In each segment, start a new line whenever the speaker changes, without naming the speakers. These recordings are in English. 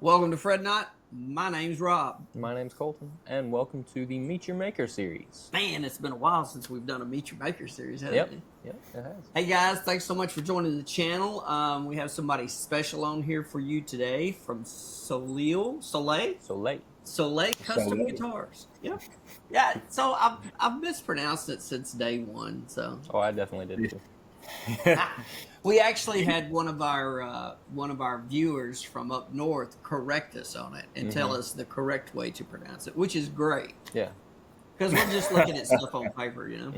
Welcome to Fred Knott. My name's Rob.
My name's Colton, and welcome to the Meet Your Maker series.
Man, it's been a while since we've done a Meet Your Maker series, hasn't it?
Yep, it has.
Hey guys, thanks so much for joining the channel. We have somebody special on here for you today from Soleil Custom Guitars. Yep. Yeah. So I've mispronounced it since day one. So.
Oh, I definitely did too.
We actually had one of our viewers from up north correct us on it and tell us the correct way to pronounce it, which is great.
Yeah.
Because we're just looking at stuff on paper, you know.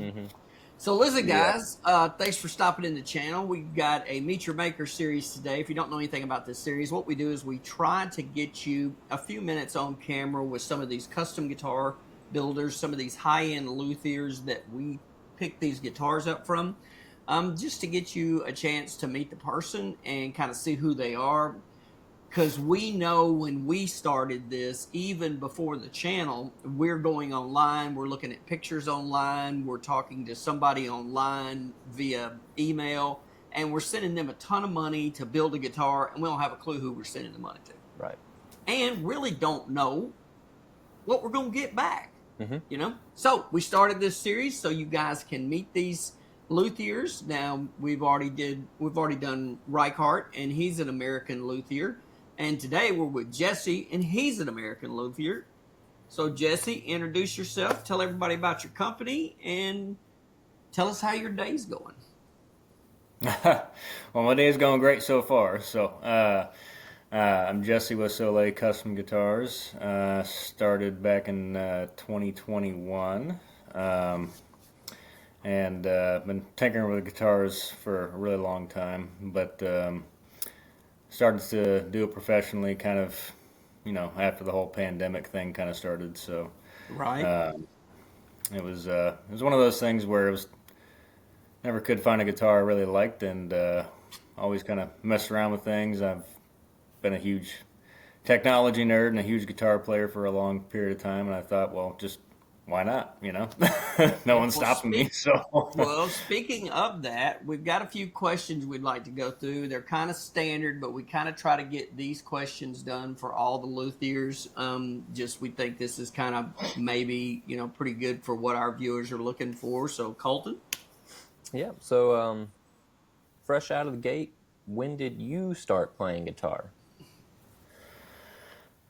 So listen, guys, thanks for stopping in the channel. We've got a Meet Your Maker series today. If you don't know anything about this series, what we do is we try to get you a few minutes on camera with some of these custom guitar builders, some of these high-end luthiers that we pick these guitars up from. Just to get you a chance to meet the person and kind of see who they are. Because we know when we started this, even before the channel, we're going online, we're looking at pictures online, we're talking to somebody online via email, and we're sending them a ton of money to build a guitar, and we don't have a clue who we're sending the money to.
Right.
And really don't know what we're going to get back, you know? So we started this series so you guys can meet these luthiers. Now we've already done Reichart, and he's an American luthier, and today we're with Jesse, and he's an American luthier. So Jesse, introduce yourself, tell everybody about your company, and tell us how your day's going.
Well, my day's going great so far. So I'm Jesse with Soleil Custom Guitars. Started back in 2021. And been tinkering with guitars for a really long time, but started to do it professionally kind of, after the whole pandemic thing kind of started. So
Right.
it was one of those things where it was never could find a guitar I really liked, and always kind of messed around with things. I've been a huge technology nerd and a huge guitar player for a long period of time, and I thought, well, just why not? No one's stopping me. So,
Well, speaking of that, we've got a few questions we'd like to go through. They're kind of standard, but we kind of try to get these questions done for all the luthiers. We think this is kind of maybe, pretty good for what our viewers are looking for. So, Colton?
Yeah. So, fresh out of the gate, when did you start playing guitar?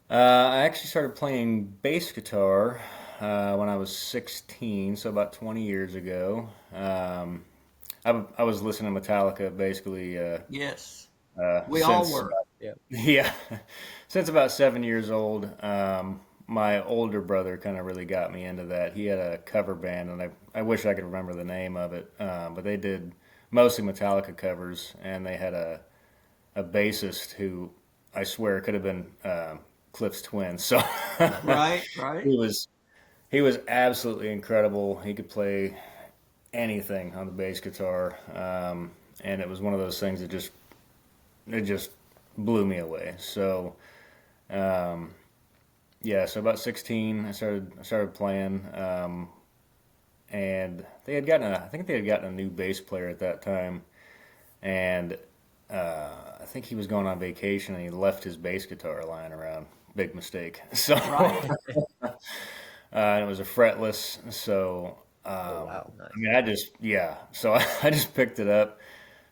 I actually started playing bass guitar when I was 16, so about 20 years ago. I was listening to Metallica basically.
Yes. We
Since
all were.
yeah, since about 7 years old. My older brother kind of really got me into that. He had a cover band, and I wish I could remember the name of it, but they did mostly Metallica covers, and they had a bassist who I swear could have been Cliff's twin. So
Right.
he was absolutely incredible. He could play anything on the bass guitar, and it was one of those things that just blew me away. So, yeah. So about 16, I started playing, and I think they had gotten a new bass player at that time, and I think he was going on vacation and he left his bass guitar lying around. Big mistake. So.
Right.
And it was a fretless, so
Oh, wow. Nice.
So I just picked it up,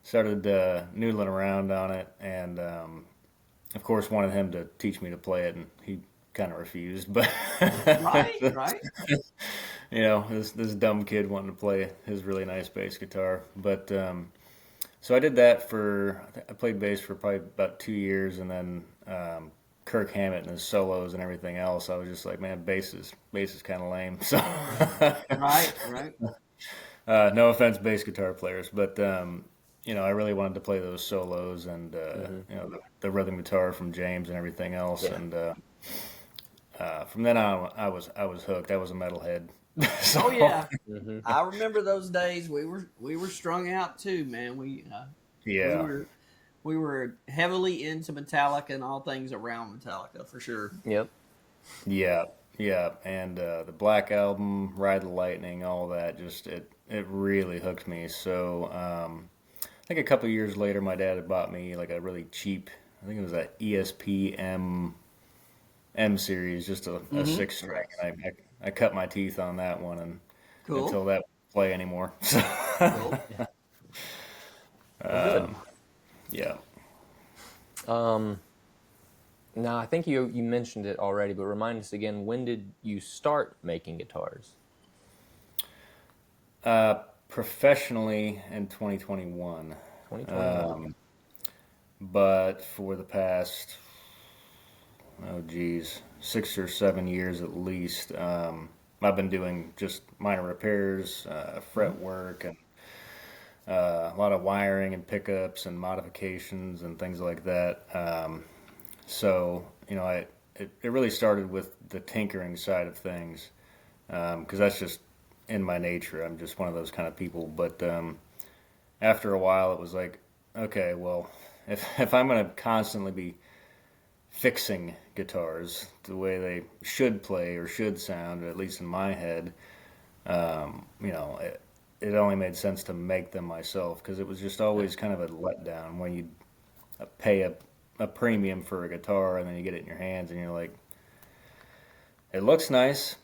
started noodling around on it, and of course wanted him to teach me to play it, and he kind of refused. But
Right.
this dumb kid wanting to play his really nice bass guitar. But so I did that I played bass for probably about 2 years, and then Kirk Hammett and his solos and everything else, I was just like, man, bass is kind of lame. So,
Right.
no offense, bass guitar players, but I really wanted to play those solos and the rhythm guitar from James and everything else.
Yeah.
And from then on, I was hooked. I was a metalhead. So,
Oh yeah. I remember those days. We were strung out too, man. We
yeah.
were heavily into Metallica and all things around Metallica for sure.
Yep.
Yeah, and the Black Album, Ride the Lightning, all that, it really hooked me. So I think a couple of years later, my dad had bought me like a really cheap I think it was a ESP M series, just a six string. I cut my teeth on that one, and
Cool.
until that won't play anymore. So,
Cool.
Well,
yeah.
good. Now, I think you mentioned it already, but remind us again, when did you start making guitars?
Professionally in 2021.
2021.
But for the past, 6 or 7 years at least, I've been doing just minor repairs, fret work, and a lot of wiring and pickups and modifications and things like that. So, it really started with the tinkering side of things, because that's just in my nature. I'm just one of those kind of people. But after a while, it was like, okay, well, if I'm going to constantly be fixing guitars the way they should play or should sound, at least in my head, it only made sense to make them myself, because it was just always kind of a letdown when you pay a premium for a guitar and then you get it in your hands and you're like, it looks nice.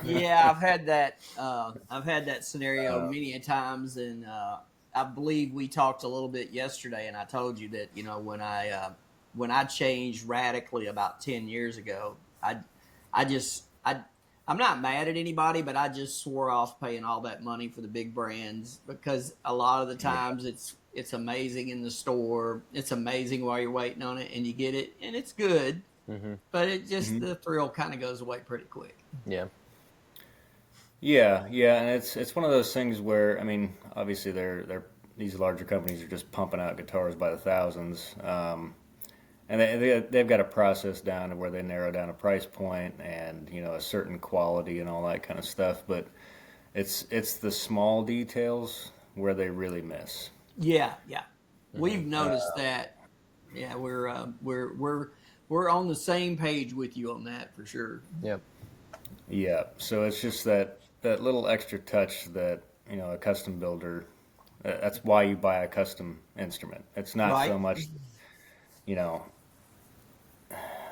Yeah, I've had that. I've had that scenario many a times, and I believe we talked a little bit yesterday, and I told you that when I changed radically about 10 years ago, I'm not mad at anybody, but I just swore off paying all that money for the big brands, because a lot of the times it's amazing in the store, it's amazing while you're waiting on it, and you get it, and it's good. But it just the thrill kind of goes away pretty quick.
Yeah.
Yeah, and it's one of those things where, I mean, obviously they're these larger companies are just pumping out guitars by the thousands, and they've got a process down to where they narrow down a price point and a certain quality and all that kind of stuff. But it's the small details where they really miss.
Yeah. We've noticed that. Yeah, we're on the same page with you on that for sure.
Yep.
Yeah, so it's just that little extra touch that a custom builder. That's why you buy a custom instrument. It's not so much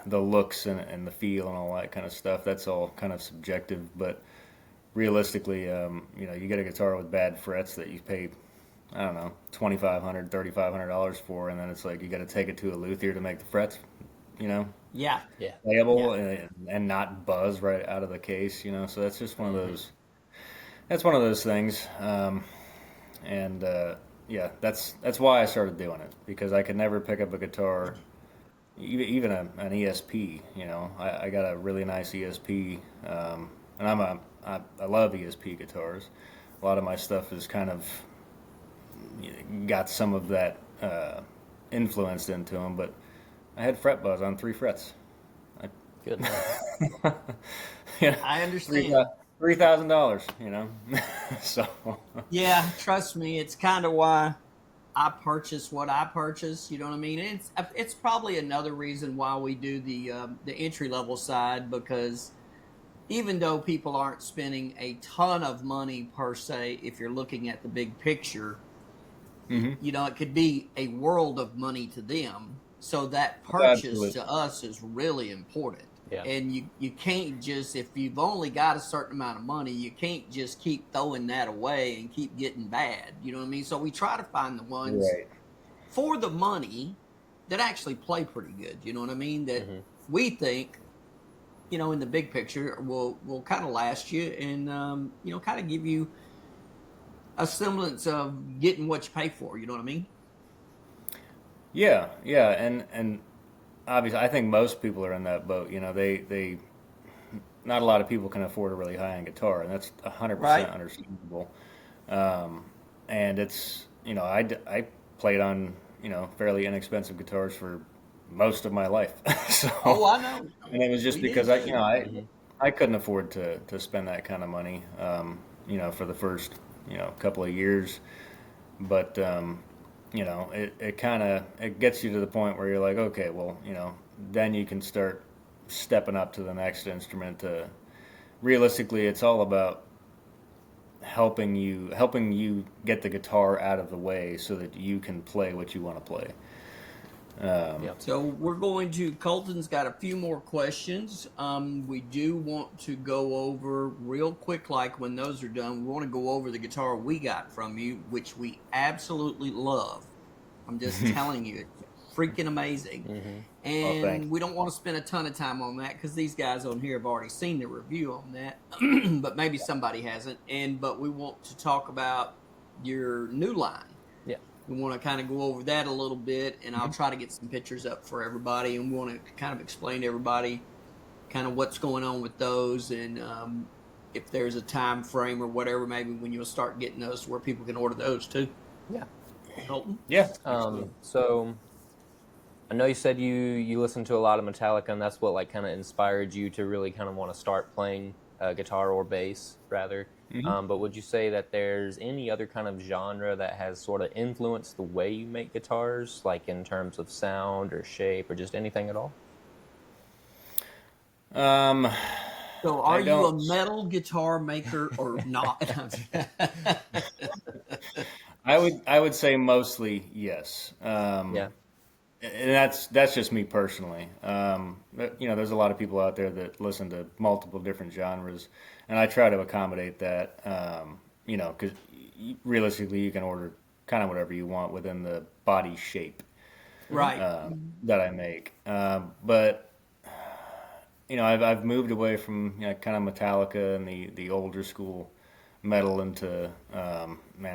the looks and the feel and all that kind of stuff. That's all kind of subjective. But realistically, you get a guitar with bad frets that you pay, I don't know, $2,500, $3,500 for, and then it's like you got to take it to a luthier to make the frets,
Yeah.
playable and not buzz right out of the case, So that's just one of those. That's one of those things, that's why I started doing it, because I could never pick up a guitar, even an ESP. I got a really nice ESP, and I love ESP guitars. A lot of my stuff is kind of got some of that influenced into them, but I had fret buzz on 3 frets.
Good.
I understand.
$3,000, So.
Yeah, trust me, it's kind of why I purchase what I purchase. You know what I mean? It's probably another reason why we do the entry level side, because even though people aren't spending a ton of money per se, if you're looking at the big picture, it could be a world of money to them. So that purchase to us is really important.
Yeah.
And you can't just, if you've only got a certain amount of money, you can't just keep throwing that away and keep getting bad. You know what I mean? So we try to find the ones for the money that actually play pretty good. You know what I mean? That we think, in the big picture will kind of last you and, kind of give you a semblance of getting what you pay for. You know what I mean?
Yeah, and obviously, I think most people are in that boat. They not a lot of people can afford a really high-end guitar, and that's 100% understandable. And it's I played on fairly inexpensive guitars for most of my life. So,
I know.
And it was just because I couldn't afford to spend that kind of money, for the first couple of years, but. It kind of gets you to the point where you're like, okay, well, then you can start stepping up to the next instrument. Realistically, it's all about helping you get the guitar out of the way so that you can play what you want to play.
Yep.
So we're going to, Colton's got a few more questions. We do want to go over real quick, like when those are done, we want to go over the guitar we got from you, which we absolutely love. I'm just telling you, it's freaking amazing.
Oh, thanks.
And we don't want to spend a ton of time on that because these guys on here have already seen the review on that, but maybe somebody hasn't. But we want to talk about your new line.
Yeah.
We want to kind of go over that a little bit, and I'll try to get some pictures up for everybody, and we want to kind of explain to everybody kind of what's going on with those, and if there's a time frame or whatever, maybe when you'll start getting those where people can order those too.
Yeah.
Colton?
Yeah.
So I know you said you listen to a lot of Metallica, and that's what like kind of inspired you to really kind of want to start playing guitar or bass, rather. But would you say that there's any other kind of genre that has sort of influenced the way you make guitars, like in terms of sound or shape or just anything at all?
So are you a metal guitar maker or not?
I would say mostly yes.
Yeah.
And that's just me personally. There's a lot of people out there that listen to multiple different genres, and I try to accommodate that. Because realistically, you can order kind of whatever you want within the body shape,
Right.
that I make. But I've moved away from kind of Metallica and the older school metal into I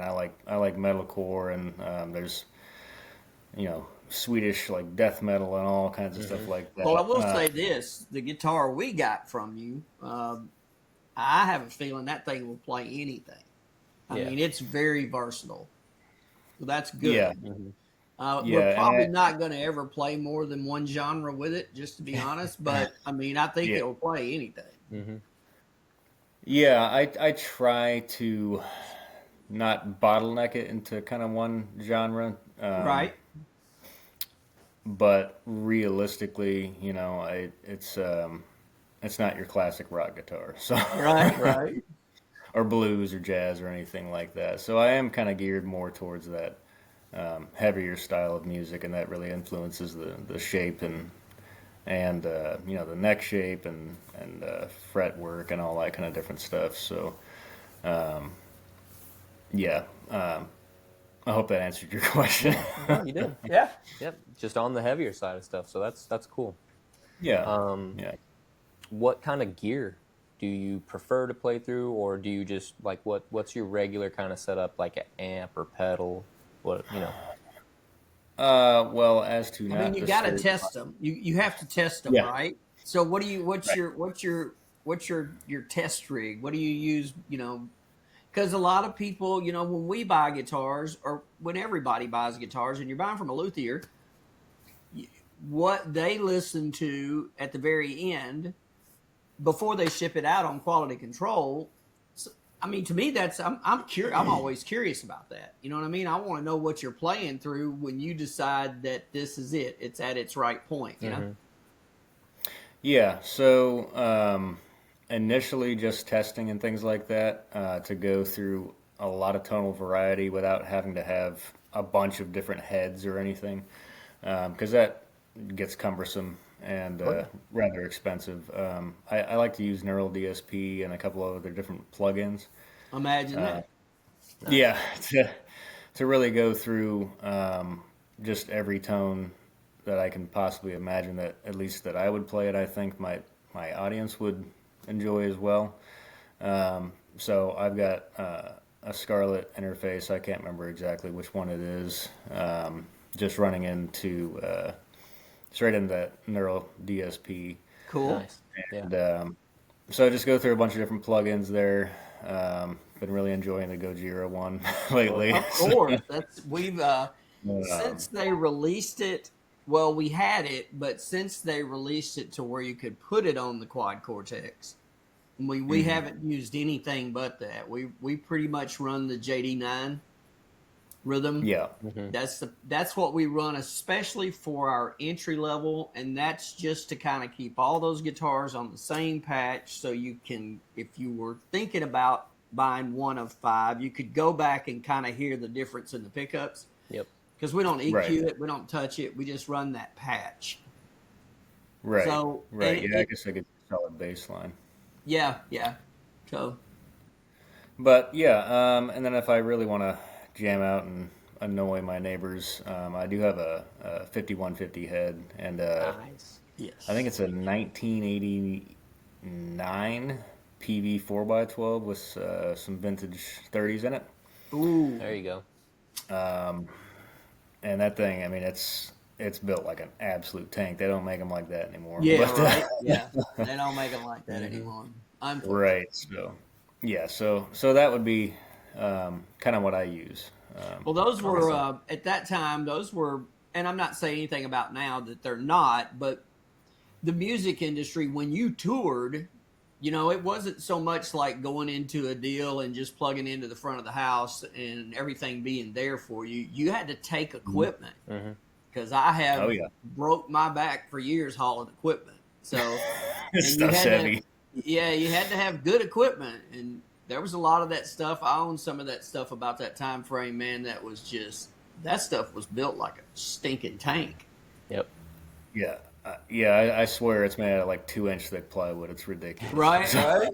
like metalcore, and there's Swedish like death metal and all kinds of stuff like that.
Well, I will say this: the guitar we got from you, I have a feeling that thing will play anything. I mean, it's very versatile. So that's good.
Yeah.
We're probably not going to ever play more than one genre with it, just to be honest. But I mean, I think it'll play anything.
Yeah, I try to not bottleneck it into kind of one genre.
Right.
But realistically, it's not your classic rock guitar, so
Right.
or blues or jazz or anything like that. So I am kind of geared more towards that heavier style of music, and that really influences the shape and the neck shape and fret work and all that kind of different stuff. So I hope that answered your question.
Oh, you did.
Yeah.
Yep. Just on the heavier side of stuff. So that's cool.
Yeah.
What kind of gear do you prefer to play through, or do you just like what's your regular kind of setup, like an amp or pedal?
Well, as to
I mean, you got to test them. You have to test them, right? So what's your test rig? What do you use? Because a lot of people, when we buy guitars, or when everybody buys guitars, and you're buying from a luthier, what they listen to at the very end before they ship it out on quality control. So, I mean, to me, I'm curious. I'm always curious about that. You know what I mean? I want to know what you're playing through when you decide that this is it. It's at its right point. You know?
Yeah. So initially, just testing and things like that to go through a lot of tonal variety without having to have a bunch of different heads or anything, because that gets cumbersome and rather expensive. I like to use Neural DSP and a couple of other different plugins.
Imagine that.
Yeah, to really go through just every tone that I can possibly imagine, that at least that I would play it, I think my audience would enjoy as well. So I've got a Scarlett interface. I can't remember exactly which one it is. Just running into straight into that Neural DSP.
Cool.
Nice.
And so I just go through a bunch of different plugins there. Been really enjoying the Gojira one lately.
Of course, we've since they released it. Well, we had it, but since they released it to where you could put it on the Quad Cortex, we haven't used anything but that. We pretty much run the JD9 rhythm.
Yeah.
That's what we run, especially for our entry level, and that's just to kind of keep all those guitars on the same patch, so you can, if you were thinking about buying one of 5, you could go back and kind of hear the difference in the pickups.
Yep.
because we don't EQ
Right.
it, we don't touch it, we just run that patch.
Right.
So
Right. Yeah, I guess I could solid bass line.
yeah, yeah. So
But yeah, and then if I really want to jam out and annoy my neighbors, I do have a 5150 head, and
Nice.
I think
yes,
it's a 1989 PV 4x12 with some vintage 30s in it.
ooh,
There you go.
And that thing, I mean, it's built like an absolute tank. They don't make them like that anymore.
yeah,
But
right, yeah. They don't make them like that anymore, unfortunately.
right, so yeah, so that would be kind of what I use.
Well, those were
Awesome.
at that time. Those were, and I'm not saying anything about now that they're not, but the music industry when you toured, it wasn't so much like going into a deal and just plugging into the front of the house and everything being there for you. You had to take equipment
Mm-hmm.
because I
Oh
have
yeah,
broke my back for years hauling equipment. So,
this
and you
stuff's
had to,
heavy.
yeah, you had to have good equipment, and there was a lot of that stuff. I own some of that stuff about that time frame, man. That stuff was built like a stinking tank.
Yep.
Yeah, yeah. I swear it's made out of like 2-inch thick plywood. It's ridiculous.
Right, right.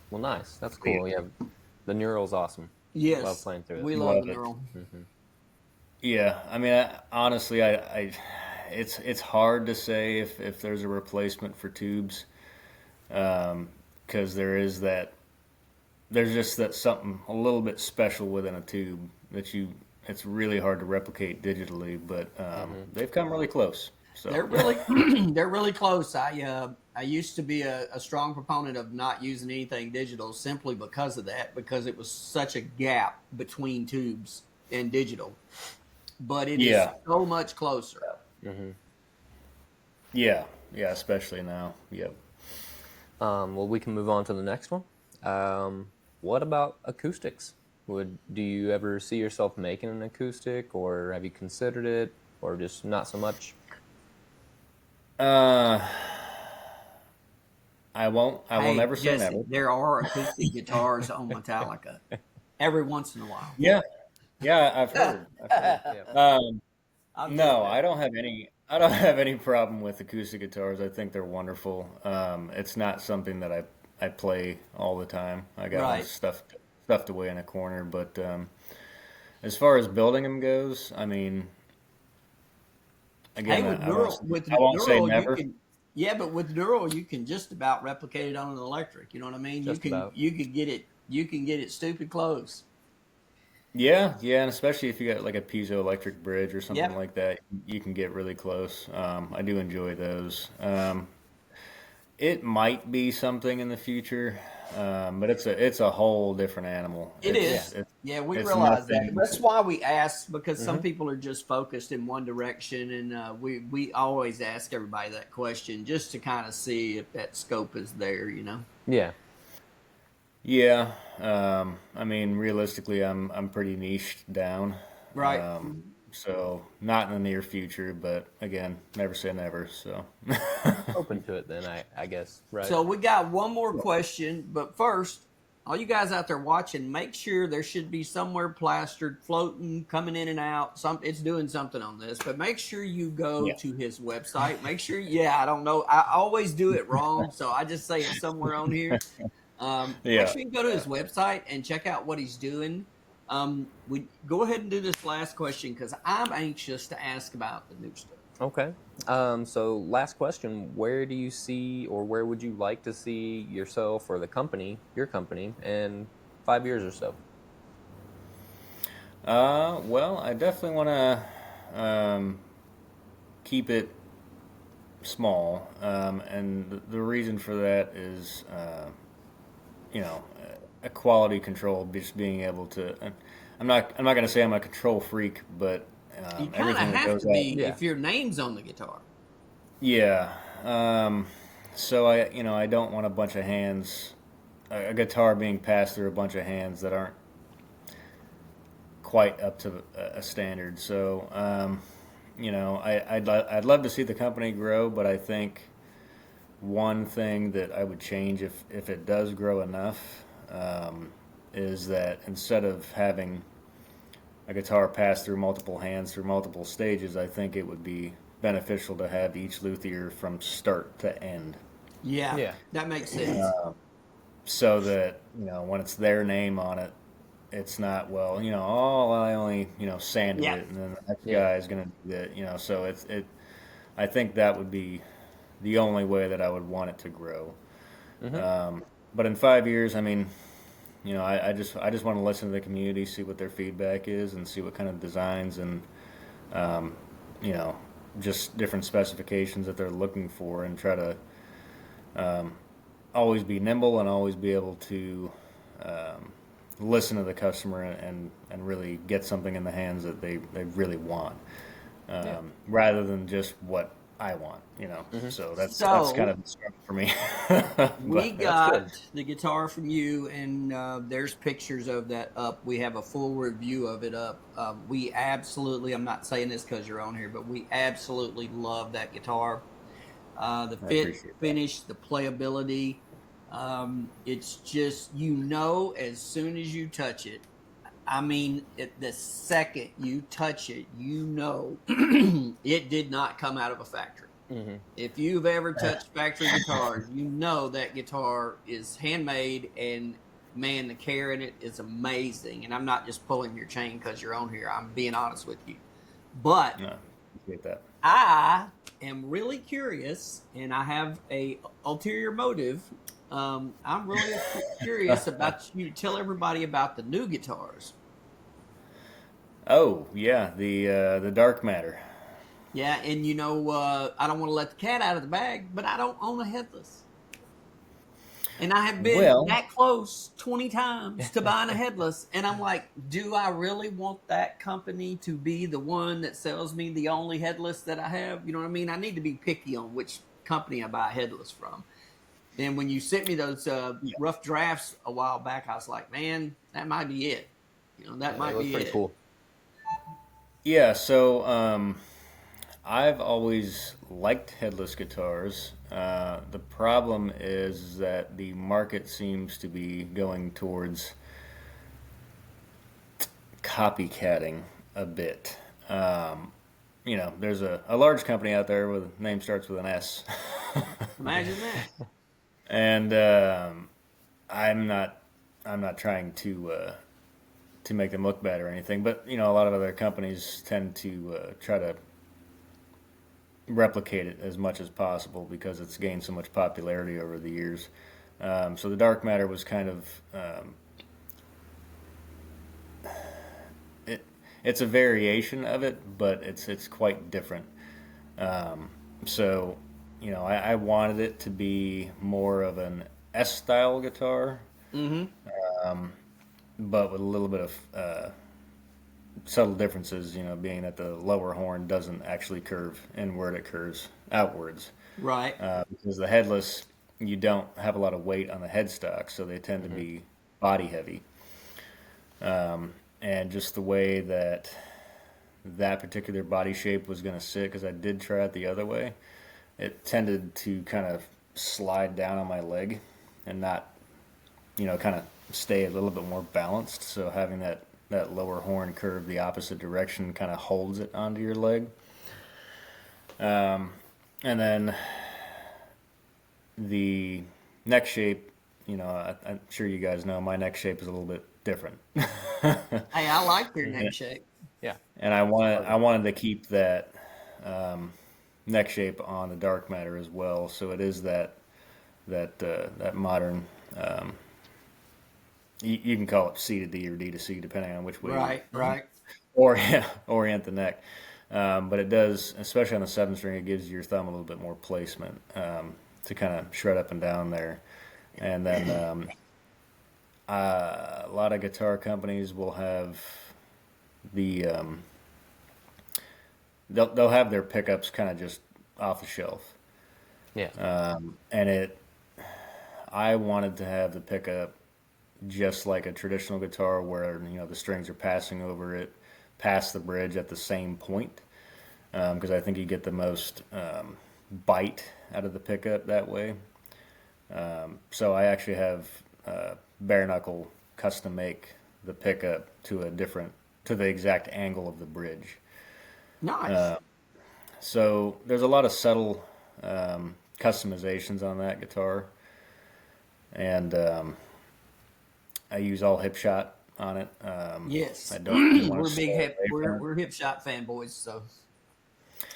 Well, nice. That's
Yeah.
cool. Yeah. The Neural's awesome. Love
Yes,
playing through it.
we love
Love
the
it.
neural.
Yeah, I mean, honestly, it's hard to say if there's a replacement for tubes, because there's just that something a little bit special within a tube it's really hard to replicate digitally, but they've come really close. So
They're really, they're really close. I used to be a strong proponent of not using anything digital simply because of that, because it was such a gap between tubes and digital. But it is
yeah,
so much closer.
yeah, yeah, especially now. Yep.
Well, we can move on to the next one. What about acoustics? Do you ever see yourself making an acoustic, or have you considered it, or just not so much?
Uh, I will
Hey,
never say
Jesse,
never.
there are acoustic guitars on Metallica every once in a while.
Yeah, yeah, I've heard.
Yeah.
I'm just
No, I don't have any. I don't have any problem with acoustic guitars. I think they're wonderful. It's not something that I play all the time. I got them
right.
stuffed away in a corner. But as far as building them goes, I mean,
Hey,
again,
with with
I won't say
neural, you
never.
can, yeah, but with neural, you can just about replicate it on an electric. You know what I mean?
Just about.
You could get it stupid close.
Yeah, yeah, and especially if you got like a piezoelectric bridge or something
Yep.
like that, you can get really close. I do enjoy those. It might be something in the future, but it's a whole different animal.
It is. Yeah, we
It's
realize that.
nothing.
That's why we ask, because some people are just focused in one direction, and we always ask everybody that question just to kind of see if that scope is there.
Yeah.
Yeah, I mean, realistically, I'm pretty niched down.
Right.
So not in the near future, but again, never say never. So
Open to it then, I guess. Right.
So we got one more question, but first, all you guys out there watching, make sure there should be somewhere plastered, floating, coming in and out. It's doing something on this, but make sure you go
yeah,
to his website. Make sure, yeah, I don't know, I always do it wrong, so I just say it somewhere on here. Make
yeah,
sure you go to his website and check out what he's doing. We go ahead and do this last question because I'm anxious to ask about the new stuff.
Okay. So last question, where do you see, or where would you like to see yourself or your company, in 5 years or so?
Well, I definitely want to keep it small, and the reason for that is, you know, a quality control, just being able to. I'm not going to say I'm a control freak, but
You kind of
everything that
have
goes
to
out.
be
Yeah.
if your name's on the guitar.
Yeah. So I don't want a bunch of hands, a guitar being passed through a bunch of hands that aren't quite up to a standard. So, I'd love to see the company grow, but I think one thing that I would change if it does grow enough, is that instead of having a guitar passed through multiple hands through multiple stages, I think it would be beneficial to have each luthier from start to end.
Yeah,
Yeah.
that makes sense.
So that, when it's their name on it, it's not, oh, I only, sanded
Yeah.
it, and then the next
Yeah.
guy is going to do that, so I think that would be the only way that I would want it to grow. But in 5 years, I mean, I just want to listen to the community, see what their feedback is, and see what kind of designs and, um, you know, just different specifications that they're looking for, and try to always be nimble and always be able to listen to the customer and really get something in the hands that they really want, rather than just what I want. So that's kind of the struggle for me.
We
But
got the guitar from you, and there's pictures of that up. We have a full review of it up. We absolutely, I'm not saying this because you're on here, but we absolutely love that guitar. The
I
fit,
appreciate that.
finish, the playability. It's just, as soon as you touch it, I mean, the second you touch it, it did not come out of a factory. If you've ever touched factory guitars, that guitar is handmade, and man, the care in it is amazing. And I'm not just pulling your chain because you're on here. I'm being honest with you. But
No, appreciate that.
I am really curious, and I have a ulterior motive. I'm really curious about you to tell everybody about the new guitars.
Oh yeah, the dark matter.
Yeah, and I don't want to let the cat out of the bag, but I don't own a headless. And I have been
Well,
that close 20 times to buying a headless, and I'm like, do I really want that company to be the one that sells me the only headless that I have? You know what I mean? I need to be picky on which company I buy a headless from. And when you sent me those
yeah.
rough drafts a while back, I was like, man, that might be it. That
They
might
look
be
pretty
it.
cool.
Yeah, so I've always liked headless guitars. The problem is that the market seems to be going towards copycatting a bit. There's a large company out there with a name starts with an S.
Imagine that.
And I'm not trying to make them look bad or anything, but a lot of other companies tend to try to replicate it as much as possible because it's gained so much popularity over the years. So the dark matter was kind of it's a variation of it, but it's quite different. So I wanted it to be more of an S style guitar, but with a little bit of subtle differences, being that the lower horn doesn't actually curve inward, it curves outwards.
Right.
Because the headless, you don't have a lot of weight on the headstock, so they tend to be body heavy. And just the way that particular body shape was going to sit, because I did try it the other way, it tended to kind of slide down on my leg and not, kind of stay a little bit more balanced. So having that lower horn curve the opposite direction kind of holds it onto your leg. And then the neck shape, I'm sure you guys know my neck shape is a little bit different.
Hey, I like your neck shape.
Yeah.
And I wanted to keep that neck shape on the dark matter as well. So it is that modern. You can call it C to D or D to C, depending on which way
Right.
orient the neck. But it does, especially on the 7-string, it gives your thumb a little bit more placement to kind of shred up and down there. And then a lot of guitar companies will have the they'll have their pickups kind of just off the shelf.
Yeah.
And I wanted to have the pickup just like a traditional guitar, where the strings are passing over it, past the bridge at the same point, because I think you get the most bite out of the pickup that way. So I actually have bare knuckle custom make the pickup to a different to the exact angle of the bridge.
Nice.
So there's a lot of subtle customizations on that guitar, and I use all hip shot on it.
Yes.
I don't really want
We're
to
big
stay
hip.
away from it.
We're hip shot fanboys. So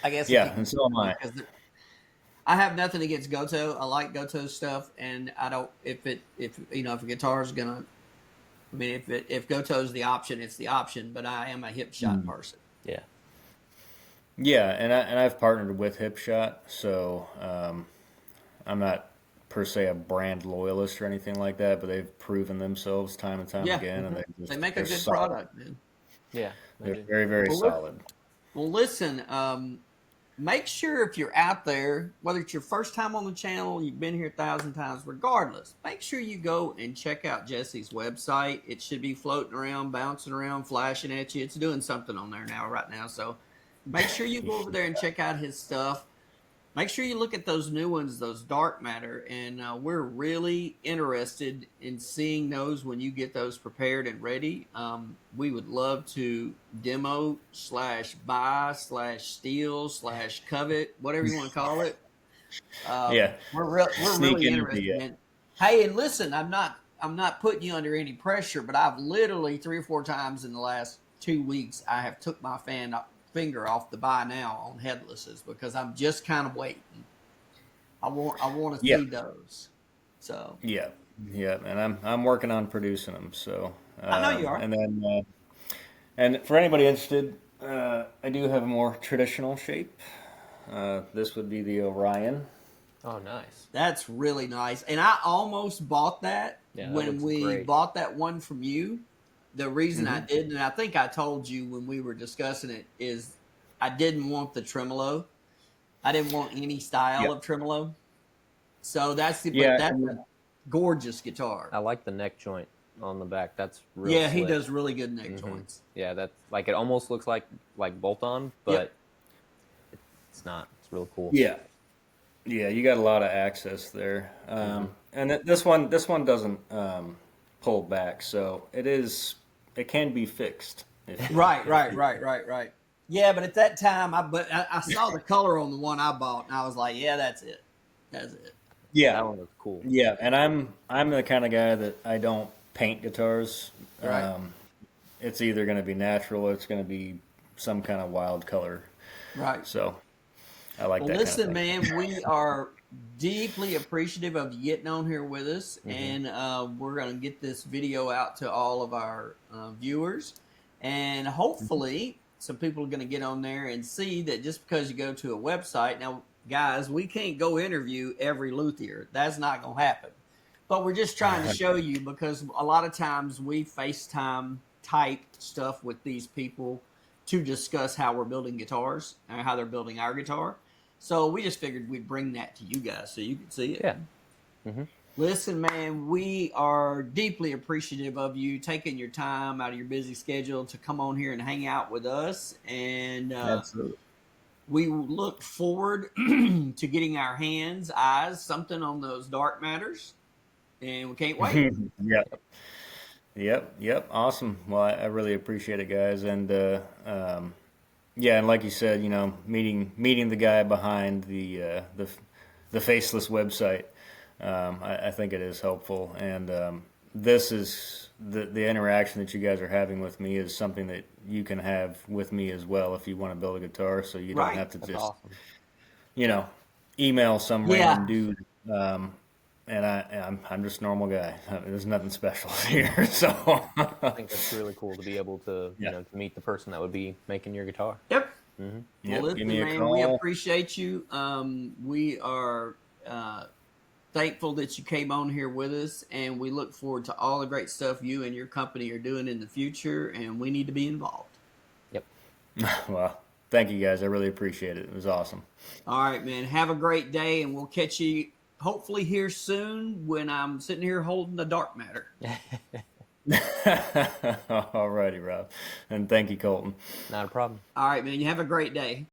I guess if you
Yeah,
can,
and so am I.
because I have nothing against Goto. I like Goto stuff, and I don't if a guitar is gonna. I mean, if Goto's the option, it's the option. But I am a hip shot person.
Yeah.
Yeah, and I've partnered with Hipshot, so I'm not per se a brand loyalist or anything like that, but they've proven themselves time and time
Yeah,
again, and
they make a
they're
good
solid.
product, man.
Yeah.
They're very, very
Well,
solid.
Well, listen. Make sure if you're out there, whether it's your first time on the channel, you've been here 1,000 times, regardless, make sure you go and check out Jesse's website. It should be floating around, bouncing around, flashing at you. It's doing something on there right now. So make sure you go over there and check out his stuff. Make sure you look at those new ones, those dark matter, and we're really interested in seeing those when you get those prepared and ready. We would love to demo / buy / steal / covet, whatever you want to call it.
Yeah,
We're
sneak
really
into
interested
you.
in. Hey, and listen, I'm not putting you under any pressure, but I've literally 3 or 4 times in the last 2 weeks I have took my finger off the buy now on headlesses because I'm just kind of waiting. I want to
Yeah.
see those. So
Yeah, yeah, and I'm working on producing them. So
I know you are.
and then and for anybody interested, I do have a more traditional shape. This would be the Orion.
Oh, nice.
That's really nice. And I almost bought that
Yeah, that
when
looks
we
great.
bought that one from you. The reason I didn't, and I think I told you when we were discussing it, is I didn't want the tremolo. I didn't want any style
Yep.
of tremolo. So that's
Yeah,
a gorgeous guitar.
I like the neck joint on the back. That's real
Yeah, he
slick.
does really good neck joints.
Yeah, that's like it almost looks like bolt on, but
Yep.
it's not. It's real cool.
Yeah, yeah, you got a lot of access there, and this one doesn't pull back, so it can be fixed.
Right. Yeah, but at that time, I saw the color on the one I bought, and I was like, yeah, that's it. That's it.
Yeah,
That one looks cool.
yeah, and I'm the kind of guy that I don't paint guitars.
Right.
It's either going to be natural or it's going to be some kind of wild color.
Right.
So I like
Well,
that
listen,
kind of thing.
man, we are deeply appreciative of you getting on here with us, and we're going to get this video out to all of our viewers, and hopefully some people are going to get on there and see that just because you go to a website. Now, guys, we can't go interview every luthier. That's not going to happen. But we're just trying to show you, because a lot of times we FaceTime type stuff with these people to discuss how we're building guitars and how they're building our guitar. So we just figured we'd bring that to you guys so you could see it.
Yeah.
Listen, man, we are deeply appreciative of you taking your time out of your busy schedule to come on here and hang out with us. And
Absolutely.
we look forward to getting our eyes, something on those dark matters. And we can't wait.
Yep. Awesome. Well, I really appreciate it, guys. And yeah, and like you said, meeting the guy behind the faceless website, I think it is helpful. And this is the interaction that you guys are having with me is something that you can have with me as well if you want to build a guitar. So you don't have to
That's
just
awesome.
email some random dude. And I'm just a normal guy. There's nothing special here. So
I think that's really cool to be able to to meet the person that would be making your guitar.
Yep.
Yep,
Well, listen,
give me a
man, we
call.
appreciate you. We are thankful that you came on here with us, and we look forward to all the great stuff you and your company are doing in the future, and we need to be involved.
Yep.
Well, thank you guys. I really appreciate it. It was awesome.
All right, man. Have a great day, and we'll catch you hopefully here soon when I'm sitting here holding the dark matter.
All righty, Rob. And thank you, Colton.
Not a problem.
All right, man. You have a great day.